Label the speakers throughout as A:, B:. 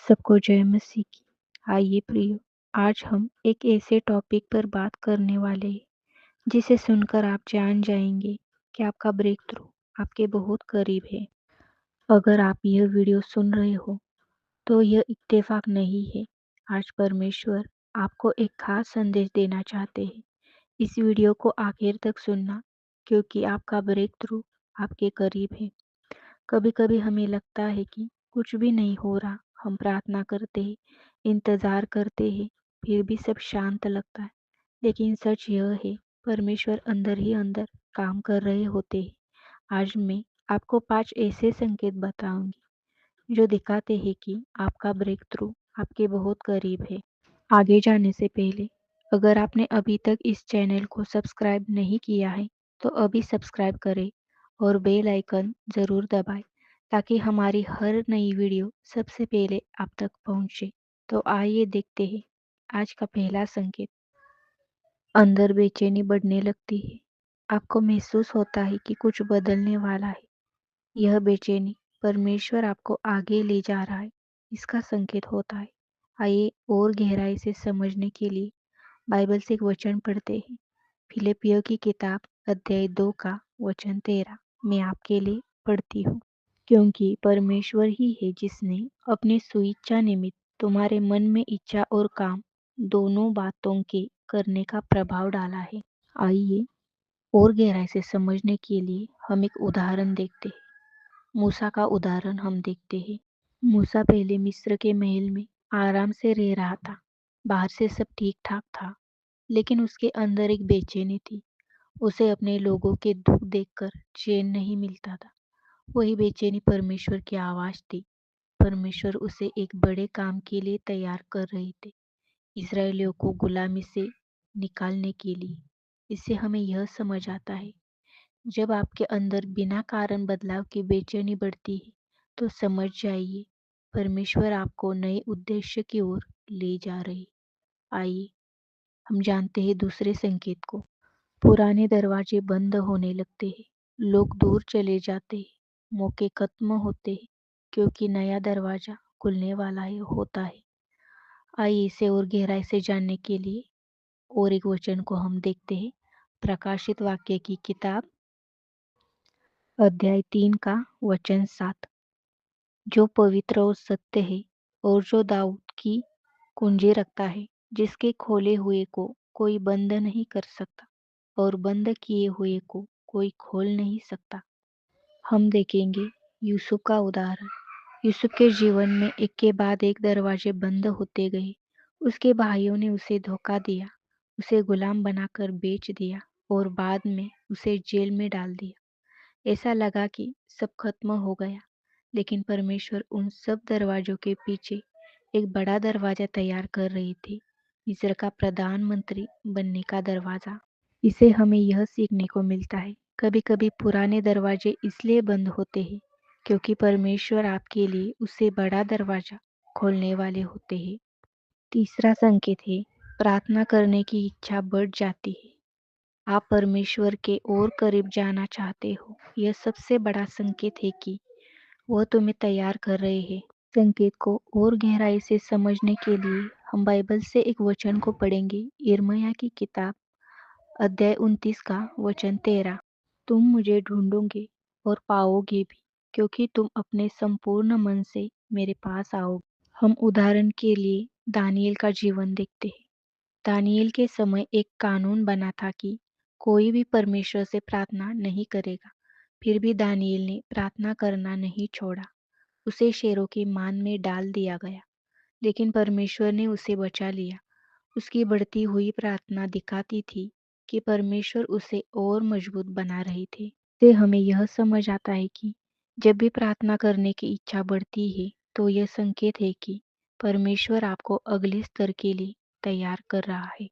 A: सबको जय मसीह की। आइए प्रियो, आज हम एक ऐसे टॉपिक पर बात करने वाले हैं जिसे सुनकर आप जान जाएंगे कि आपका ब्रेक थ्रू आपके बहुत करीब है। अगर आप यह वीडियो सुन रहे हो तो यह इत्तेफाक नहीं है। आज परमेश्वर आपको एक खास संदेश देना चाहते हैं। इस वीडियो को आखिर तक सुनना, क्योंकि आपका ब्रेक थ्रू आपके करीब है। कभी-कभी हमें लगता है कि कुछ भी नहीं हो रहा। हम प्रार्थना करते हैं, इंतज़ार करते हैं, फिर भी सब शांत लगता है। लेकिन सच यह है, परमेश्वर अंदर ही अंदर काम कर रहे होते हैं। आज मैं आपको 5 ऐसे संकेत बताऊंगी जो दिखाते हैं कि आपका ब्रेक थ्रू आपके बहुत करीब है। आगे जाने से पहले, अगर आपने अभी तक इस चैनल को सब्सक्राइब नहीं किया है, तो अभी सब्सक्राइब करें और बेल आइकन ज़रूर दबाएं ताकि हमारी हर नई वीडियो सबसे पहले आप तक पहुंचे। तो आइए देखते हैं आज का पहला संकेत। अंदर बेचैनी बढ़ने लगती है। आपको महसूस होता है कि कुछ बदलने वाला है। यह बेचैनी परमेश्वर आपको आगे ले जा रहा है, इसका संकेत होता है। आइए और गहराई से समझने के लिए बाइबल से एक वचन पढ़ते हैं। फिलिपियों की किताब अध्याय 2 का वचन 13 मैं आपके लिए पढ़ती हूँ। क्योंकि परमेश्वर ही है जिसने अपनी सुइच्छा निमित्त तुम्हारे मन में इच्छा और काम दोनों बातों के करने का प्रभाव डाला है। आइए और गहराई से समझने के लिए हम एक उदाहरण देखते हैं। मूसा का उदाहरण हम देखते हैं। मूसा पहले मिस्र के महल में आराम से रह रहा था। बाहर से सब ठीक ठाक था, लेकिन उसके अंदर एक बेचैनी थी। उसे अपने लोगों के दुख देखकर चैन नहीं मिलता था। वही बेचैनी परमेश्वर की आवाज थी। परमेश्वर उसे एक बड़े काम के लिए तैयार कर रहे थे, इसराइलियों को गुलामी से निकालने के लिए। इससे हमें यह समझ आता है, जब आपके अंदर बिना कारण बदलाव की बेचैनी बढ़ती है, तो समझ जाइए परमेश्वर आपको नए उद्देश्य की ओर ले जा रहे। आइए हम जानते हैं दूसरे संकेत को। पुराने दरवाजे बंद होने लगते हैं, लोग दूर चले जाते हैं, मौके खत्म होते हैं, क्योंकि नया दरवाजा खुलने वाला है होता है। आइए इसे और गहराई से जानने के लिए और एक वचन को हम देखते हैं। प्रकाशित वाक्य की किताब अध्याय 3 का वचन 7। जो पवित्र और सत्य है और जो दाऊद की कुंजी रखता है, जिसके खोले हुए को कोई बंद नहीं कर सकता और बंद किए हुए को कोई खोल नहीं सकता। हम देखेंगे यूसुफ का उदाहरण। यूसुफ के जीवन में एक के बाद एक दरवाजे बंद होते गए। उसके भाइयों ने उसे धोखा दिया, उसे गुलाम बनाकर बेच दिया और बाद में उसे जेल में डाल दिया। ऐसा लगा कि सब खत्म हो गया, लेकिन परमेश्वर उन सब दरवाजों के पीछे एक बड़ा दरवाजा तैयार कर रही थी, मिस्र का प्रधानमंत्री बनने का दरवाजा। इसे हमें यह सीखने को मिलता है, कभी कभी पुराने दरवाजे इसलिए बंद होते हैं क्योंकि परमेश्वर आपके लिए उससे बड़ा दरवाजा खोलने वाले होते हैं। तीसरा संकेत है, प्रार्थना करने की इच्छा बढ़ जाती है। आप परमेश्वर के और करीब जाना चाहते हो, यह सबसे बड़ा संकेत है कि वह तुम्हें तैयार कर रहे हैं। संकेत को और गहराई से समझने के लिए हम बाइबल से एक वचन को पढ़ेंगे। यिर्मयाह की किताब अध्याय 29 का वचन 13। तुम मुझे ढूंढोगे और पाओगे भी, क्योंकि तुम अपने संपूर्ण मन से मेरे पास आओगे। हम उदाहरण के लिए दानियेल का जीवन देखते हैं। दानियेल के समय एक कानून बना था कि कोई भी परमेश्वर से प्रार्थना नहीं करेगा। फिर भी दानियेल ने प्रार्थना करना नहीं छोड़ा। उसे शेरों की मान में डाल दिया गया, लेकिन परमेश्वर ने उसे बचा लिया। उसकी बढ़ती हुई प्रार्थना दिखाती थी कि परमेश्वर उसे और मजबूत बना रहे थे। से हमें यह समझ आता है कि जब भी प्रार्थना करने की इच्छा बढ़ती है, तो यह संकेत है कि परमेश्वर आपको अगले स्तर के लिए तैयार कर रहा है।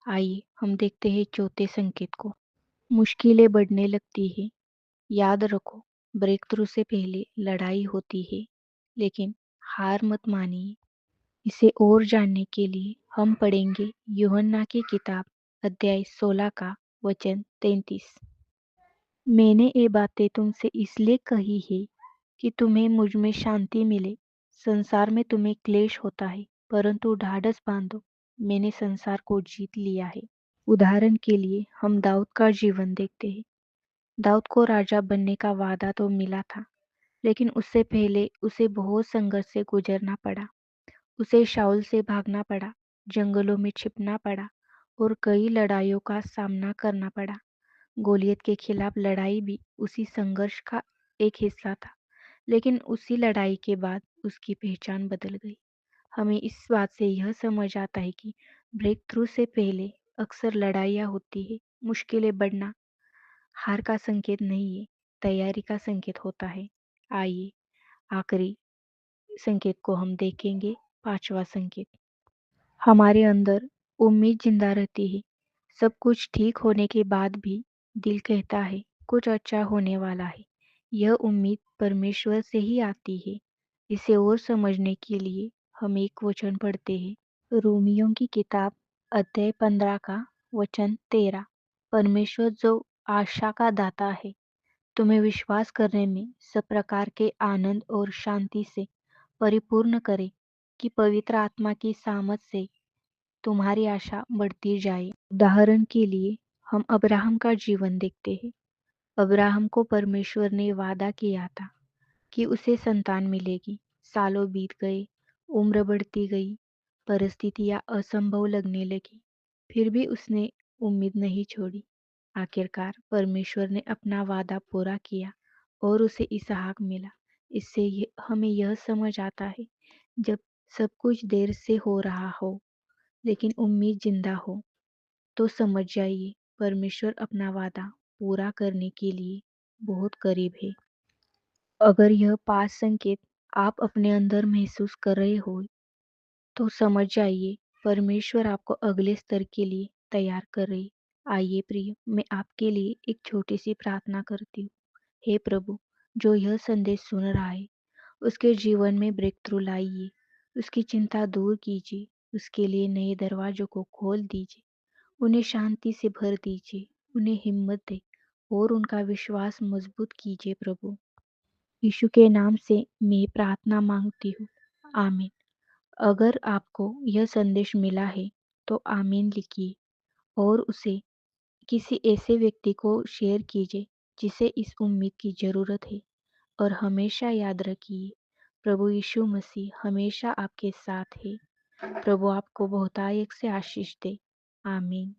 A: आइए हम देखते हैं चौथे संकेत को। मुश्किलें बढ़ने लगती है। याद रखो, ब्रेक थ्रू से पहले लड़ाई होती है, लेकिन हार मत मानिए। इसे और जानने के लिए हम पढ़ेंगे यूहन्ना की किताब अध्याय 16 का वचन 33। मैंने ये बातें तुमसे इसलिए कही है कि तुम्हें मुझ में शांति मिले। संसार में तुम्हें क्लेश होता है, परंतु ढाढ़स बांधो, मैंने संसार को जीत लिया है। उदाहरण के लिए हम दाऊद का जीवन देखते हैं। दाऊद को राजा बनने का वादा तो मिला था, लेकिन उससे पहले उसे बहुत संघर्ष से गुजरना पड़ा। उसे शाऊल से भागना पड़ा, जंगलों में छिपना पड़ा और कई लड़ाइयों का सामना करना पड़ा। गोलियत के खिलाफ लड़ाई भी उसी संघर्ष का एक हिस्सा था, लेकिन उसी लड़ाई के बाद उसकी पहचान बदल गई। हमें इस बात से यह समझ आता है कि ब्रेक थ्रू से पहले अक्सर लड़ाइयाँ होती है। मुश्किलें बढ़ना हार का संकेत नहीं है, तैयारी का संकेत होता है। आइए आखिरी संकेत को हम देखेंगे, पांचवा संकेत। हमारे अंदर उम्मीद जिंदा रहती है। सब कुछ ठीक होने के बाद भी दिल कहता है कुछ अच्छा होने वाला है। यह उम्मीद परमेश्वर से ही आती है। इसे और समझने के लिए हम एक वचन पढ़ते हैं। रोमियों की किताब अध्याय 15 का वचन 13। परमेश्वर जो आशा का दाता है, तुम्हें विश्वास करने में सब प्रकार के आनंद और शांति से परिपूर्ण करे, कि पवित्र आत्मा की सामत से तुम्हारी आशा बढ़ती जाए। उदाहरण के लिए हम अब्राहम का जीवन देखते हैं। अब्राहम को परमेश्वर ने वादा किया था कि उसे संतान मिलेगी। सालों बीत गए, उम्र बढ़ती गई, परिस्थितियां असंभव लगने लगी, फिर भी उसने उम्मीद नहीं छोड़ी। आखिरकार परमेश्वर ने अपना वादा पूरा किया और उसे इसहाक मिला। इससे हमें यह समझ आता है, जब सब कुछ देर से हो रहा हो लेकिन उम्मीद जिंदा हो, तो समझ जाइए परमेश्वर अपना वादा पूरा करने के लिए बहुत करीब है। अगर यह पांच संकेत आप अपने अंदर महसूस कर रहे हो, तो समझ जाइए परमेश्वर आपको अगले स्तर के लिए तैयार कर रही। आइए प्रिय, मैं आपके लिए एक छोटी सी प्रार्थना करती हूँ। हे प्रभु, जो यह संदेश सुन रहा है, उसके जीवन में ब्रेक थ्रू लाइए, उसकी चिंता दूर कीजिए, उसके लिए नए दरवाजों को खोल दीजिए, उन्हें शांति से भर दीजिए, उन्हें हिम्मत दे और उनका विश्वास मजबूत कीजिए प्रभु। यीशु के नाम से मैं प्रार्थना मांगती हूँ, आमीन। अगर आपको यह संदेश मिला है तो आमीन लिखिए और उसे किसी ऐसे व्यक्ति को शेयर कीजिए जिसे इस उम्मीद की जरूरत है। और हमेशा याद रखिए, प्रभु यीशु मसीह हमेशा आपके साथ है। प्रभु आपको बहुतायत से आशीष दे। आमीन।